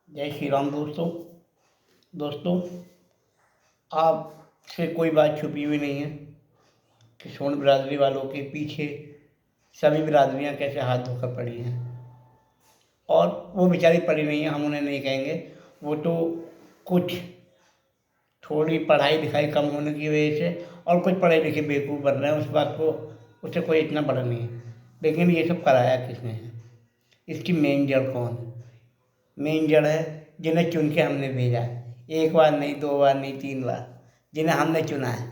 जय श्री राम दोस्तों। दोस्तों, आपसे कोई बात छुपी हुई नहीं है कि सोन बिरादरी वालों के पीछे सभी बिरादरियां कैसे हाथ धोकर पड़ी हैं। और वो बेचारी पड़ी नहीं है, हम उन्हें नहीं कहेंगे। वो तो कुछ थोड़ी पढ़ाई लिखाई कम होने की वजह से और कुछ पढ़े लिखे बेवकूफ़ बन रहे हैं, उस बात को उससे कोई इतना बड़ा नहीं है। लेकिन ये सब कराया किसने है? इसकी मेन जड़ कौन है? मेन जड़ है जिन्हें चुन के हमने भेजा है। एक बार नहीं, दो बार नहीं, 3 बार जिन्हें हमने चुना है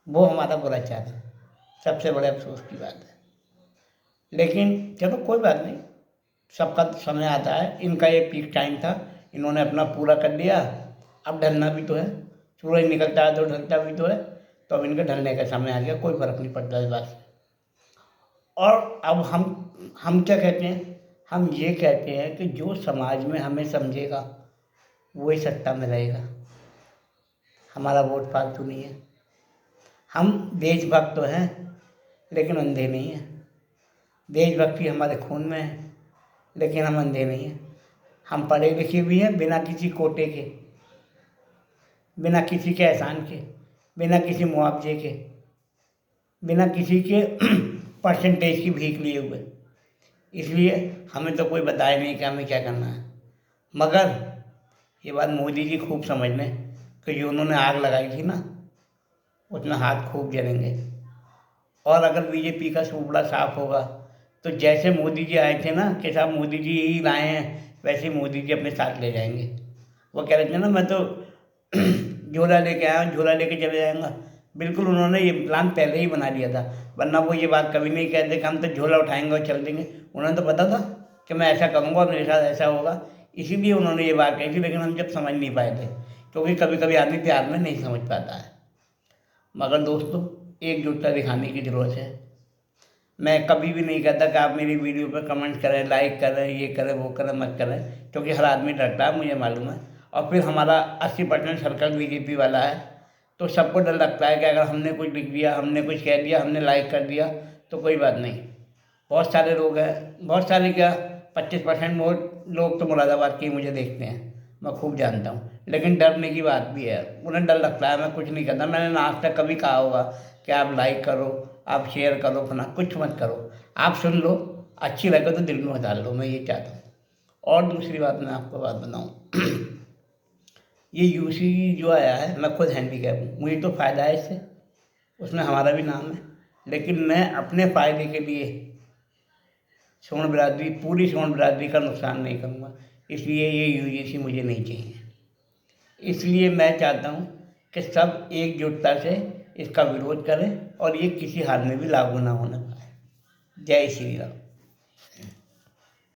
वो हमारा बुरा चाह रहे हैं। सबसे बड़े अफसोस की बात है। लेकिन चलो कोई बात नहीं, सबका समय आता है। इनका ये पीक टाइम था, इन्होंने अपना पूरा कर लिया। अब ढलना भी तो है, सूरज निकलता है तो ढलता भी तो है। तो अब इनके ढलने का समय आ गया, कोई फर्क नहीं पड़ता इस बात से। और अब हम क्या कहते हैं? हम ये कहते हैं कि जो समाज में हमें समझेगा वही सत्ता में रहेगा। हमारा वोट फालतू नहीं है। हम देशभक्त तो हैं लेकिन अंधे नहीं हैं। देशभक्ति हमारे खून में है लेकिन हम अंधे नहीं हैं। हम पढ़े लिखे भी हैं, बिना किसी कोटे के, बिना किसी के एहसान के, बिना किसी मुआवजे के, बिना किसी के परसेंटेज की भीख लिए हुए। इसलिए हमें तो कोई बताए नहीं कि हमें क्या करना है। मगर ये बात मोदी जी खूब समझ लें कि जो उन्होंने आग लगाई थी ना, उसमें हाथ खूब जलेंगे। और अगर बीजेपी का सूपड़ा साफ होगा तो जैसे मोदी जी आए थे ना कि साहब मोदी जी ही लाए हैं, वैसे ही मोदी जी अपने साथ ले जाएंगे। वो कह रहे थे ना, मैं तो झोला लेके आया हूँ, झोला लेके चले जाएंगा। बिल्कुल उन्होंने ये प्लान पहले ही बना लिया था, वरना वो ये बात कभी नहीं कहते कि हम तो झोला उठाएंगे और चल देंगे। उन्होंने तो पता था कि मैं ऐसा करूँगा और मेरे साथ ऐसा होगा, इसीलिए उन्होंने ये बात कही थी। लेकिन हम जब समझ नहीं पाए थे, क्योंकि कभी कभी आदमी प्यार में नहीं समझ पाता है। मगर दोस्तों, एकजुटता दिखाने की ज़रूरत है। मैं कभी भी नहीं कहता कि आप मेरी वीडियो पर कमेंट करें, लाइक करें, ये करें, वो करें, मत करें, क्योंकि हर आदमी डरता है, मुझे मालूम है। और फिर हमारा 80% सर्कल बीजेपी वाला है, तो सबको डर लगता है कि अगर हमने कुछ लिख दिया, हमने कुछ कह दिया, हमने लाइक कर दिया तो कोई बात नहीं। बहुत सारे लोग हैं, बहुत सारे क्या, 25% लोग तो मुरादाबाद के ही मुझे देखते हैं, मैं खूब जानता हूँ। लेकिन डरने की बात भी है, उन्हें डर लगता है। मैं कुछ नहीं करता, मैंने ना आज तक कभी कहा होगा कि आप लाइक करो, आप शेयर करो, अपना कुछ मत करो। आप सुन लो, अच्छी लगे तो दिल में डाल लो, मैं ये चाहता हूँ। और दूसरी बात मैं आपको बात बताऊँ ये यूसी जो आया है, मैं खुद हैंडीकैप हूँ, मुझे तो फ़ायदा है इससे, उसमें हमारा भी नाम है। लेकिन मैं अपने फ़ायदे के लिए सोन बिरादरी, पूरी सोन बिरादरी का नुकसान नहीं करूँगा। इसलिए ये यूजीसी मुझे नहीं चाहिए। इसलिए मैं चाहता हूँ कि सब एकजुटता से इसका विरोध करें और ये किसी हाल में भी लागू ना होने पाए। जय श्री राम।